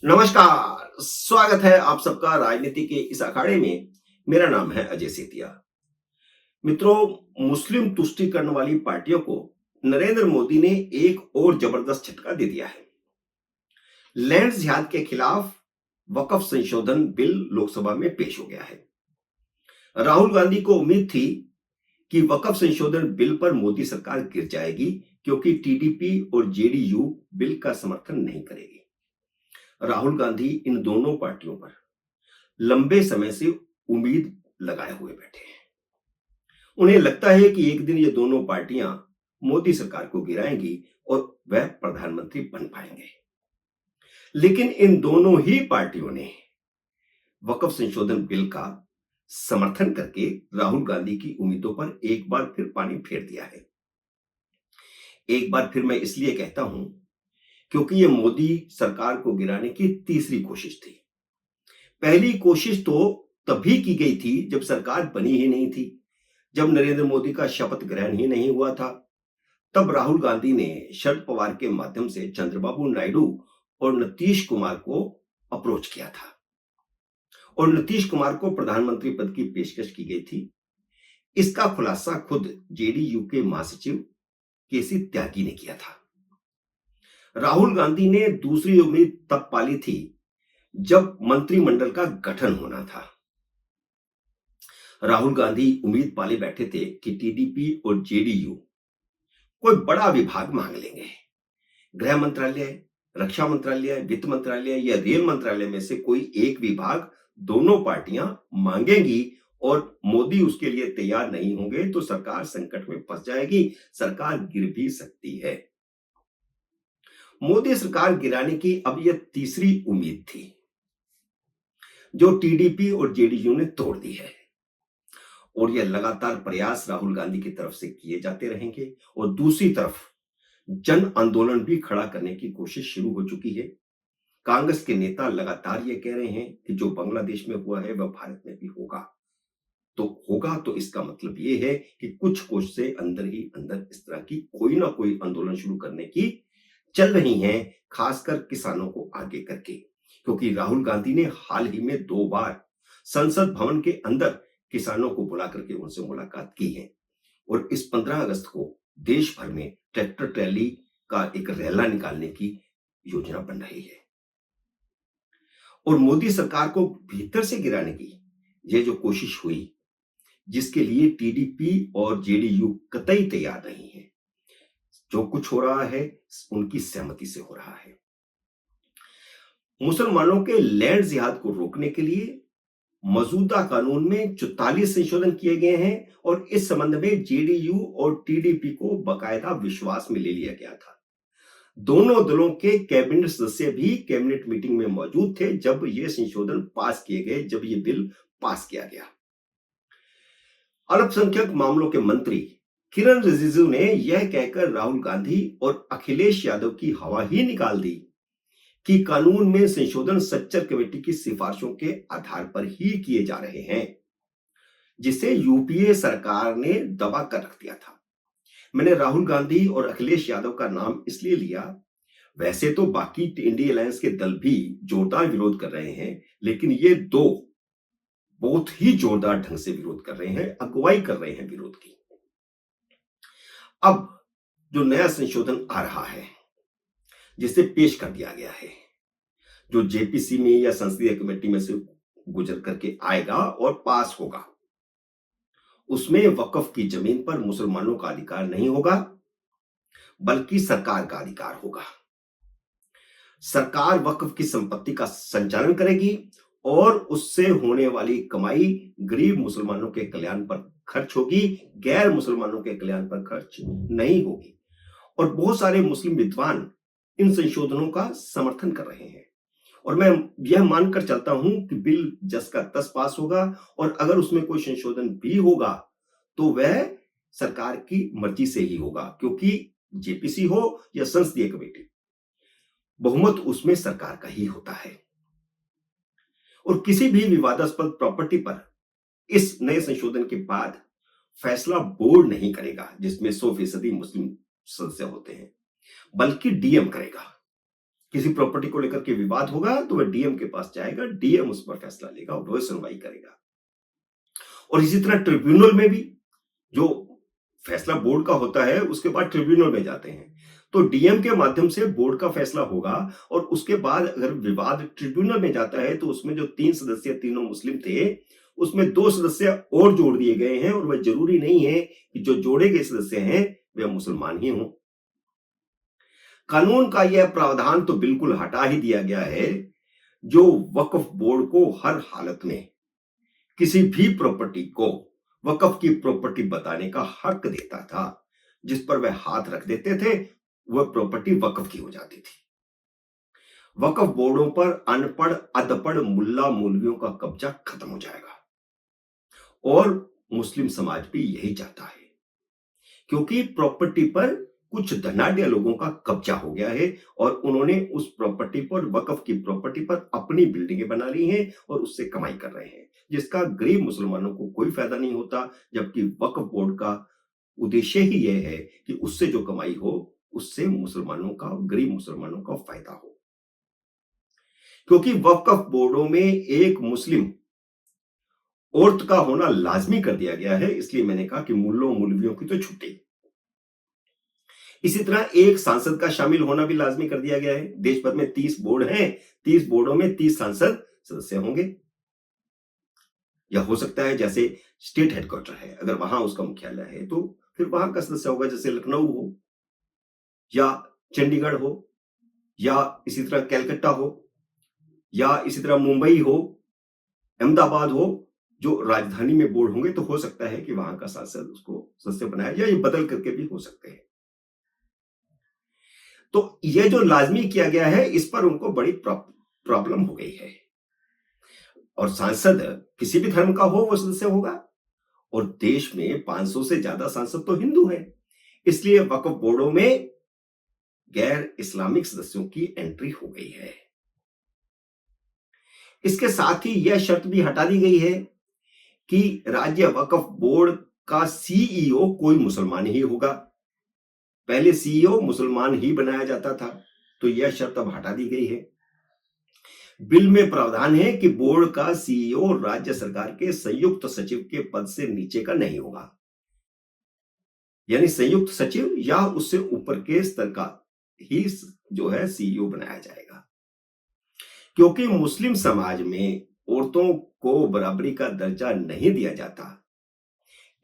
नमस्कार, स्वागत है आप सबका राजनीति के इस अखाड़े में। मेरा नाम है अजय सेतिया। मित्रों, मुस्लिम तुष्टिकरण वाली पार्टियों को नरेंद्र मोदी ने एक और जबरदस्त झटका दे दिया है। लैंड जिहाद के खिलाफ वक्फ संशोधन बिल लोकसभा में पेश हो गया है। राहुल गांधी को उम्मीद थी कि वक्फ संशोधन बिल पर मोदी सरकार गिर जाएगी क्योंकि टीडीपी और जेडीयू बिल का समर्थन नहीं करेगी। राहुल गांधी इन दोनों पार्टियों पर लंबे समय से उम्मीद लगाए हुए बैठे हैं। उन्हें लगता है कि एक दिन ये दोनों पार्टियां मोदी सरकार को गिराएंगी और वह प्रधानमंत्री बन पाएंगे। लेकिन इन दोनों ही पार्टियों ने वक्फ संशोधन बिल का समर्थन करके राहुल गांधी की उम्मीदों पर एक बार फिर पानी फेर दिया है। एक बार फिर मैं इसलिए कहता हूं क्योंकि यह मोदी सरकार को गिराने की तीसरी कोशिश थी। पहली कोशिश तो तभी की गई थी जब सरकार बनी ही नहीं थी, जब नरेंद्र मोदी का शपथ ग्रहण ही नहीं हुआ था। तब राहुल गांधी ने शरद पवार के माध्यम से चंद्रबाबू नायडू और नीतीश कुमार को अप्रोच किया था और नीतीश कुमार को प्रधानमंत्री पद की पेशकश की गई थी। इसका खुलासा खुद जेडीयू के महासचिव केसी त्यागी ने किया था। राहुल गांधी ने दूसरी उम्मीद तब पाली थी जब मंत्रिमंडल का गठन होना था। राहुल गांधी उम्मीद पाले बैठे थे कि टीडीपी और जेडीयू कोई बड़ा विभाग मांग लेंगे। गृह मंत्रालय, रक्षा मंत्रालय, वित्त मंत्रालय या रेल मंत्रालय में से कोई एक विभाग दोनों पार्टियां मांगेंगी और मोदी उसके लिए तैयार नहीं होंगे तो सरकार संकट में फंस जाएगी, सरकार गिर भी सकती है। मोदी सरकार गिराने की अब यह तीसरी उम्मीद थी जो टीडीपी और जेडीयू ने तोड़ दी है और यह लगातार प्रयास राहुल गांधी की तरफ से किए जाते रहेंगे और दूसरी तरफ जन आंदोलन भी खड़ा करने की कोशिश शुरू हो चुकी है। कांग्रेस के नेता लगातार यह कह रहे हैं कि जो बांग्लादेश में हुआ है वह भारत में भी होगा। तो इसका मतलब यह है कि कुछ कोश से अंदर ही अंदर इस तरह की कोई ना कोई आंदोलन शुरू करने की चल रही हैं, खासकर किसानों को आगे करके, क्योंकि राहुल गांधी ने हाल ही में 2 बार संसद भवन के अंदर किसानों को बुला करके उनसे मुलाकात की है और इस 15 अगस्त को देश भर में ट्रैक्टर ट्रैली का एक रैला निकालने की योजना बन रही है। और मोदी सरकार को भीतर से गिराने की यह जो कोशिश हुई, जिसके लिए टीडीपी और जेडीयू कतई तैयार नहीं है, जो कुछ हो रहा है उनकी सहमति से हो रहा है। मुसलमानों के लैंड जिहाद को रोकने के लिए मौजूदा कानून में 44 संशोधन किए गए हैं और इस संबंध में जेडीयू और टीडीपी को बाकायदा विश्वास में ले लिया गया था। दोनों दलों के कैबिनेट सदस्य भी कैबिनेट मीटिंग में मौजूद थे जब ये संशोधन पास किए गए, जब ये बिल पास किया गया। अल्पसंख्यक मामलों के मंत्री किरण रिजिजू ने यह कहकर राहुल गांधी और अखिलेश यादव की हवा ही निकाल दी कि कानून में संशोधन सच्चर कमेटी की सिफारिशों के आधार पर ही किए जा रहे हैं, जिसे यूपीए सरकार ने दबा कर रख दिया था। मैंने राहुल गांधी और अखिलेश यादव का नाम इसलिए लिया, वैसे तो बाकी इंडिया अलायंस के दल भी जोरदार विरोध कर रहे हैं, लेकिन ये दो बहुत ही जोरदार ढंग से विरोध कर रहे हैं, अगुवाई कर रहे हैं विरोध की। अब जो नया संशोधन आ रहा है, जिसे पेश कर दिया गया है, जो जेपीसी में या संसदीय कमेटी में से गुजर करके आएगा और पास होगा, उसमें वक्फ की जमीन पर मुसलमानों का अधिकार नहीं होगा, बल्कि सरकार का अधिकार होगा। सरकार वक्फ की संपत्ति का संचालन करेगी और उससे होने वाली कमाई गरीब मुसलमानों के कल्याण पर खर्च होगी, गैर मुसलमानों के कल्याण पर खर्च नहीं होगी। और बहुत सारे मुस्लिम विद्वान इन संशोधनों का समर्थन कर रहे हैं और मैं यह मानकर चलता हूं कि बिल जस का तस पास होगा और अगर उसमें कोई संशोधन भी होगा तो वह सरकार की मर्जी से ही होगा, क्योंकि जेपीसी हो या संसदीय कमेटी, बहुमत उसमें सरकार का ही होता है। और किसी भी विवादास्पद प्रॉपर्टी पर इस नए संशोधन के बाद फैसला बोर्ड नहीं करेगा जिसमें 100% मुस्लिम सदस्य होते हैं, बल्कि डीएम करेगा। किसी प्रॉपर्टी को लेकर के विवाद होगा तो वह डीएम के पास जाएगा, डीएम उस पर फैसला लेगा और वह सुनवाई करेगा। और इसी तरह ट्रिब्यूनल में भी जो फैसला बोर्ड का होता है उसके बाद ट्रिब्यूनल में जाते हैं, तो डीएम के माध्यम से बोर्ड का फैसला होगा और उसके बाद अगर विवाद ट्रिब्यूनल में जाता है तो उसमें जो 3 सदस्य तीनों मुस्लिम थे, उसमें 2 सदस्य और जोड़ दिए गए हैं और वह जरूरी नहीं है कि जो जोड़े गए सदस्य हैं वे मुसलमान ही हों। कानून का यह प्रावधान तो बिल्कुल हटा ही दिया गया है जो वक्फ बोर्ड को हर हालत में किसी भी प्रॉपर्टी को वक्फ की प्रॉपर्टी बताने का हक देता था। जिस पर वह हाथ रख देते थे वह प्रॉपर्टी वक्फ की हो जाती थी। वक्फ बोर्डों पर अनपढ़ अधपढ़ मुल्ला मौलवियों का कब्जा खत्म हो जाएगा और मुस्लिम समाज भी यही चाहता है, क्योंकि प्रॉपर्टी पर कुछ धनाढ्य लोगों का कब्जा हो गया है और उन्होंने उस प्रॉपर्टी पर, वक्फ की प्रॉपर्टी पर अपनी बिल्डिंगें बना ली हैं और उससे कमाई कर रहे हैं, जिसका गरीब मुसलमानों को कोई फायदा नहीं होता। जबकि वक्फ बोर्ड का उद्देश्य ही यह है कि उससे जो कमाई हो उससे मुसलमानों का, गरीब मुसलमानों का फायदा हो। क्योंकि वक्फ बोर्डों में एक मुस्लिम औरत का होना लाजमी कर दिया गया है, इसलिए मैंने कहा कि मुल्लों मौलवियों की तो छुट्टी। इसी तरह एक सांसद का शामिल होना भी लाजमी कर दिया गया है। देश भर में 30 बोर्ड हैं, 30 बोर्डों में 30 सांसद सदस्य होंगे। या हो सकता है जैसे स्टेट हेडक्वार्टर है, अगर वहां उसका मुख्यालय है तो फिर वहां का सदस्य होगा, जैसे लखनऊ हो या चंडीगढ़ हो या इसी तरह कैलकाटा हो या इसी तरह मुंबई हो, अहमदाबाद हो, जो राजधानी में बोर्ड होंगे तो हो सकता है कि वहां का सांसद उसको सदस्य बनाया या ये बदल करके भी हो सकते हैं। तो ये जो लाजमी किया गया है इस पर उनको बड़ी प्रॉब्लम हो गई है। और सांसद किसी भी धर्म का हो वो सदस्य होगा और देश में 500 से ज्यादा सांसद तो हिंदू हैं, इसलिए वक्फ बोर्डों में गैर इस्लामिक सदस्यों की एंट्री हो गई है। इसके साथ ही यह शर्त भी हटा दी गई है कि राज्य वक्फ बोर्ड का सीईओ कोई मुसलमान ही होगा। पहले सीईओ मुसलमान ही बनाया जाता था, तो यह शर्त अब हटा दी गई है। बिल में प्रावधान है कि बोर्ड का सीईओ राज्य सरकार के संयुक्त सचिव के पद से नीचे का नहीं होगा, यानी संयुक्त सचिव या उससे ऊपर के स्तर का ही जो है सीईओ बनाया जाएगा। क्योंकि मुस्लिम समाज में औरतों को बराबरी का दर्जा नहीं दिया जाता,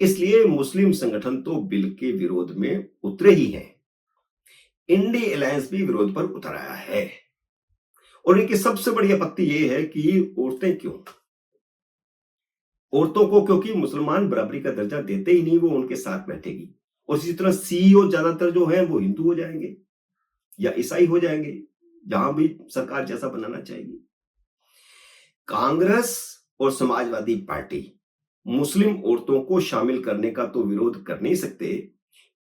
इसलिए मुस्लिम संगठन तो बिल के विरोध में उतरे ही हैं। इंडी अलायंस भी विरोध पर उतर आया है और इनकी सबसे बड़ी आपत्ति यह है कि औरतें क्यों, औरतों को क्योंकि मुसलमान बराबरी का दर्जा देते ही नहीं, वो उनके साथ बैठेगी। और इसी तरह सीईओ ज्यादातर जो है वो हिंदू हो जाएंगे या ईसाई हो जाएंगे, जहां भी सरकार जैसा बनाना चाहेगी। कांग्रेस और समाजवादी पार्टी मुस्लिम औरतों को शामिल करने का तो विरोध कर नहीं सकते,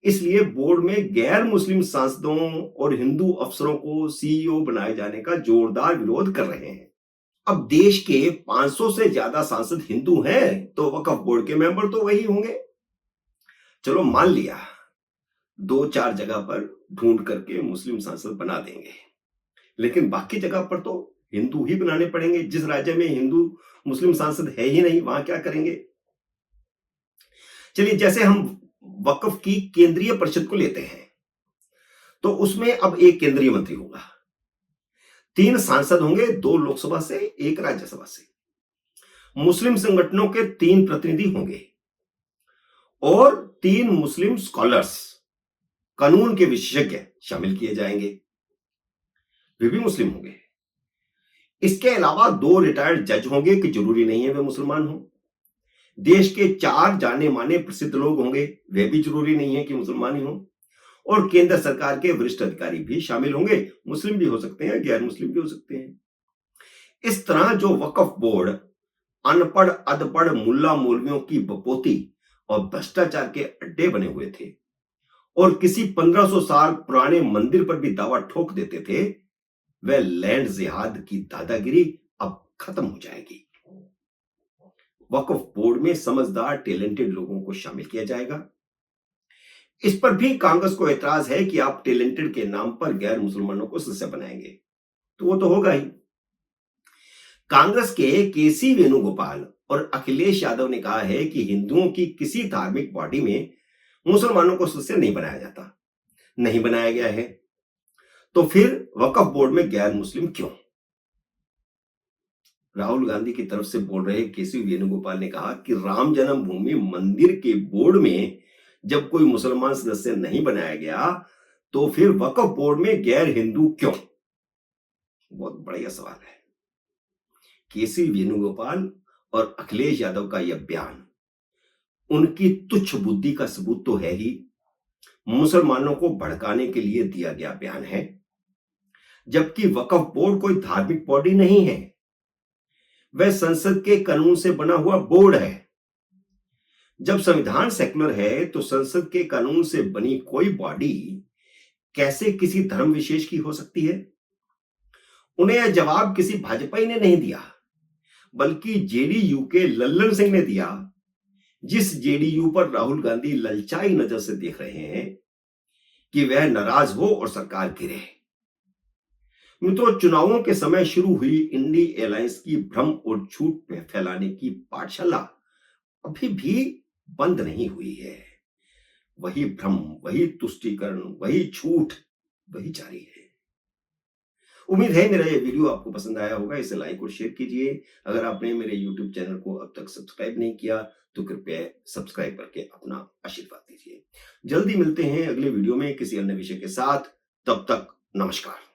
इसलिए बोर्ड में गैर मुस्लिम सांसदों और हिंदू अफसरों को सीईओ बनाए जाने का जोरदार विरोध कर रहे हैं। अब देश के 500 से ज्यादा सांसद हिंदू हैं तो वक्फ बोर्ड के मेंबर तो वही होंगे। चलो मान लिया 2-4 जगह पर ढूंढ करके मुस्लिम सांसद बना देंगे, लेकिन बाकी जगह पर तो हिंदू ही बनाने पड़ेंगे। जिस राज्य में हिंदू मुस्लिम सांसद है ही नहीं वहां क्या करेंगे। चलिए, जैसे हम वक्फ की केंद्रीय परिषद को लेते हैं तो उसमें अब एक केंद्रीय मंत्री होगा, 3 सांसद होंगे, 2 लोकसभा से 1 राज्यसभा से, मुस्लिम संगठनों के 3 प्रतिनिधि होंगे और 3 मुस्लिम स्कॉलर्स, कानून के विशेषज्ञ शामिल किए जाएंगे, वे भी मुस्लिम होंगे। इसके अलावा 2 रिटायर्ड जज होंगे कि जरूरी नहीं है वे मुसलमान हों। देश के 4 जाने माने प्रसिद्ध लोग होंगे, वे भी जरूरी नहीं है कि मुसलमान ही हों। और केंद्र सरकार के वरिष्ठ अधिकारी भी शामिल होंगे, मुस्लिम भी हो सकते हैं, गैर मुस्लिम भी हो सकते हैं। इस तरह जो वक्फ बोर्ड अनपढ़ अधपढ़ मुल्ला मौलवियों की बपोती और भ्रष्टाचार के अड्डे बने हुए थे और किसी 1500 साल पुराने मंदिर पर भी दावा ठोक देते थे, वह लैंड जिहाद की दादागिरी अब खत्म हो जाएगी। वक्फ बोर्ड में समझदार टैलेंटेड लोगों को शामिल किया जाएगा। इस पर भी कांग्रेस को ऐतराज है कि आप टैलेंटेड के नाम पर गैर मुसलमानों को सदस्य बनाएंगे। तो वो तो होगा ही। कांग्रेस के केसी वेणुगोपाल और अखिलेश यादव ने कहा है कि हिंदुओं की किसी धार्मिक बॉडी में मुसलमानों को सदस्य नहीं बनाया जाता, नहीं बनाया गया है, तो फिर वक्फ बोर्ड में गैर मुस्लिम क्यों? राहुल गांधी की तरफ से बोल रहे केसी वेणुगोपाल ने कहा कि राम जन्मभूमि मंदिर के बोर्ड में जब कोई मुसलमान सदस्य नहीं बनाया गया तो फिर वक्फ बोर्ड में गैर हिंदू क्यों? बहुत बढ़िया सवाल है। केसी वेणुगोपाल और अखिलेश यादव का यह बयान उनकी तुच्छ बुद्धि का सबूत तो है ही, मुसलमानों को भड़काने के लिए दिया गया बयान है। जबकि वक्फ बोर्ड कोई धार्मिक बॉडी नहीं है, वह संसद के कानून से बना हुआ बोर्ड है। जब संविधान सेक्युलर है तो संसद के कानून से बनी कोई बॉडी कैसे किसी धर्म विशेष की हो सकती है? उन्हें यह जवाब किसी भाजपाई ने नहीं दिया, बल्कि जेडीयू के लल्लन सिंह ने दिया, जिस जेडीयू पर राहुल गांधी ललचाई नजर से देख रहे हैं कि वह नाराज हो और सरकार गिरे। मित्रों, चुनावों के समय शुरू हुई इंडी एलायंस की भ्रम और झूठ फैलाने की पाठशाला अभी भी बंद नहीं हुई है। वही भ्रम, वही तुष्टीकरण, वही झूठ, वही जारी है। उम्मीद है मेरा ये वीडियो आपको पसंद आया होगा। इसे लाइक और शेयर कीजिए। अगर आपने मेरे YouTube चैनल को अब तक सब्सक्राइब नहीं किया तो कृपया सब्सक्राइब करके अपना आशीर्वाद दीजिए। जल्दी मिलते हैं अगले वीडियो में किसी अन्य विषय के साथ। तब तक नमस्कार।